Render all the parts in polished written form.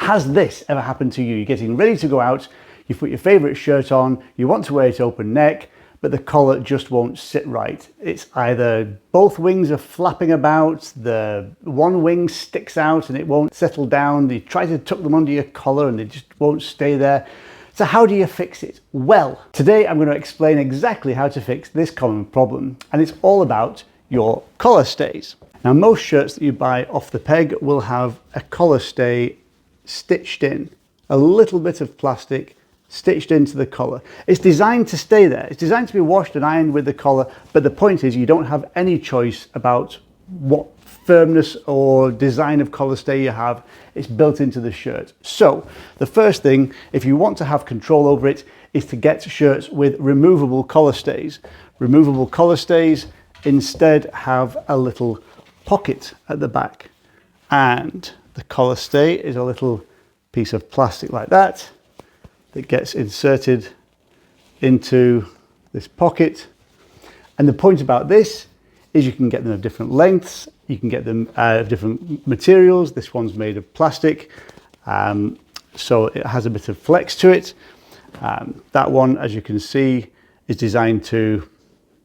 Has this ever happened to you? You're getting ready to go out, you put your favorite shirt on, you want to wear it open neck, but the collar just won't sit right. It's either both wings are flapping about, the one wing sticks out and it won't settle down, you try to tuck them under your collar and they just won't stay there. So how do you fix it? Well, today I'm going to explain exactly how to fix this common problem, and it's all about your collar stays. Now, most shirts that you buy off the peg will have a collar stay stitched in, a little bit of plastic stitched into the collar. It's designed to stay there. It's designed to be washed and ironed with the collar, but the point is you don't have any choice about what firmness or design of collar stay you have. It's built into the shirt. So the first thing, if you want to have control over it, is to get shirts with removable collar stays. Removable collar stays instead have a little pocket at the back, and the collar stay is a little piece of plastic like that gets inserted into this pocket. And the point about this is you can get them of different lengths, you can get them of different materials. This one's made of plastic, so it has a bit of flex to it. That one, as you can see, is designed to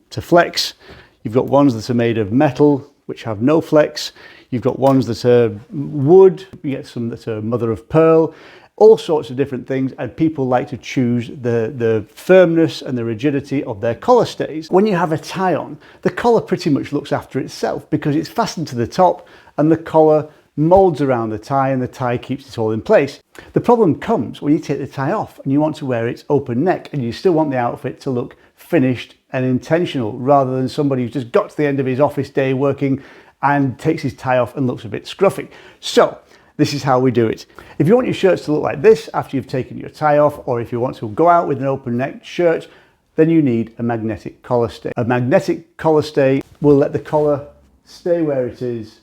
flex. You've got ones that are made of metal, which have no flex. You've got ones that are wood, you get some that are mother of pearl, all sorts of different things, and people like to choose the firmness and the rigidity of their collar stays. When you have a tie on, the collar pretty much looks after itself because it's fastened to the top and the collar molds around the tie and the tie keeps it all in place. The problem comes when you take the tie off and you want to wear it open neck and you still want the outfit to look finished and intentional, rather than somebody who's just got to the end of his office day working and takes his tie off and looks a bit scruffy. So this is how we do it. If you want your shirts to look like this after you've taken your tie off, or if you want to go out with an open neck shirt, then you need a magnetic collar stay. A magnetic collar stay will let the collar stay where it is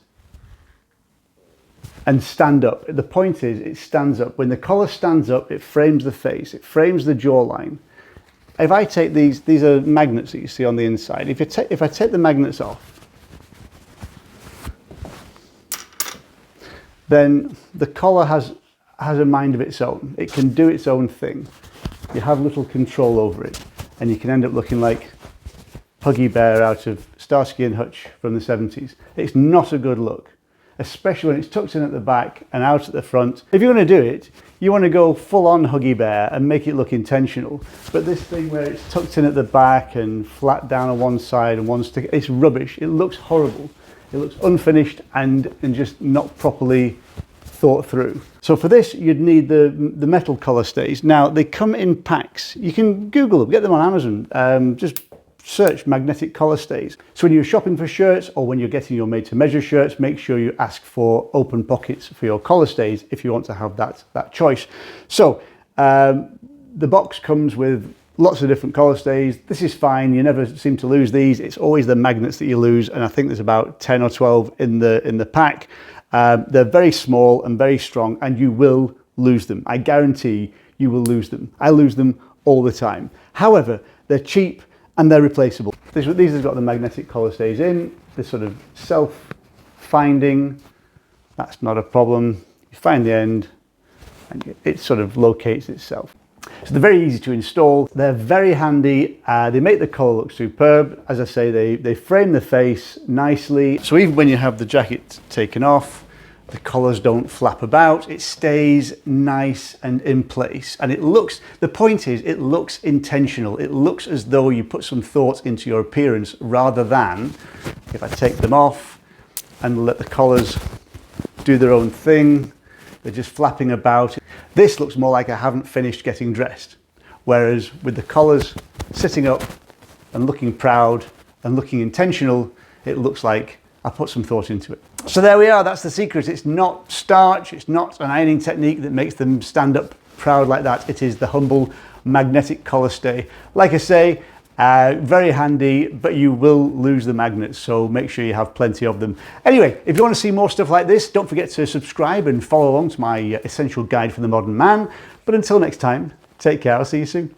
and stand up. The point is, it stands up. When the collar stands up, it frames the face, it frames the jawline. If I take these are magnets that you see on the inside. If I take the magnets off, then the collar has a mind of its own. It can do its own thing. You have little control over it, and you can end up looking like Huggy Bear out of Starsky and Hutch from the 70s. It's not a good look, especially when it's tucked in at the back and out at the front. If you're going to do it, you want to go full on Huggy Bear and make it look intentional. But this thing where it's tucked in at the back and flat down on one side and one stick, it's rubbish. It looks horrible. It looks unfinished and just not properly thought through. So for this, you'd need the metal collar stays. Now, they come in packs. You can Google them, get them on Amazon. Just search magnetic collar stays. So when you're shopping for shirts or when you're getting your made-to-measure shirts, make sure you ask for open pockets for your collar stays if you want to have that choice. So the box comes with lots of different collar stays. This is fine. You never seem to lose these. It's always the magnets that you lose, and I think there's about 10 or 12 in the pack. They're very small and very strong, and you will lose them. I guarantee you will lose them. I lose them all the time. However, they're cheap and they're replaceable. These have got the magnetic collar stays in. They're sort of self-finding. That's not a problem. You find the end and it sort of locates itself. So they're very easy to install. They're very handy. They make the collar look superb. As I say, they frame the face nicely. So even when you have the jacket taken off, the collars don't flap about. It stays nice and in place. And it looks, the point is, it looks intentional. It looks as though you put some thought into your appearance, rather than, if I take them off and let the collars do their own thing, they're just flapping about. This looks more like I haven't finished getting dressed. Whereas with the collars sitting up and looking proud and looking intentional, it looks like I put some thought into it. So there we are, that's the secret. It's not starch, it's not an ironing technique that makes them stand up proud like that. It is the humble magnetic collar stay. Like I say, very handy, but you will lose the magnets, so make sure you have plenty of them. Anyway, if you want to see more stuff like this, don't forget to subscribe and follow along to my essential guide for the modern man. But until next time, take care, I'll see you soon.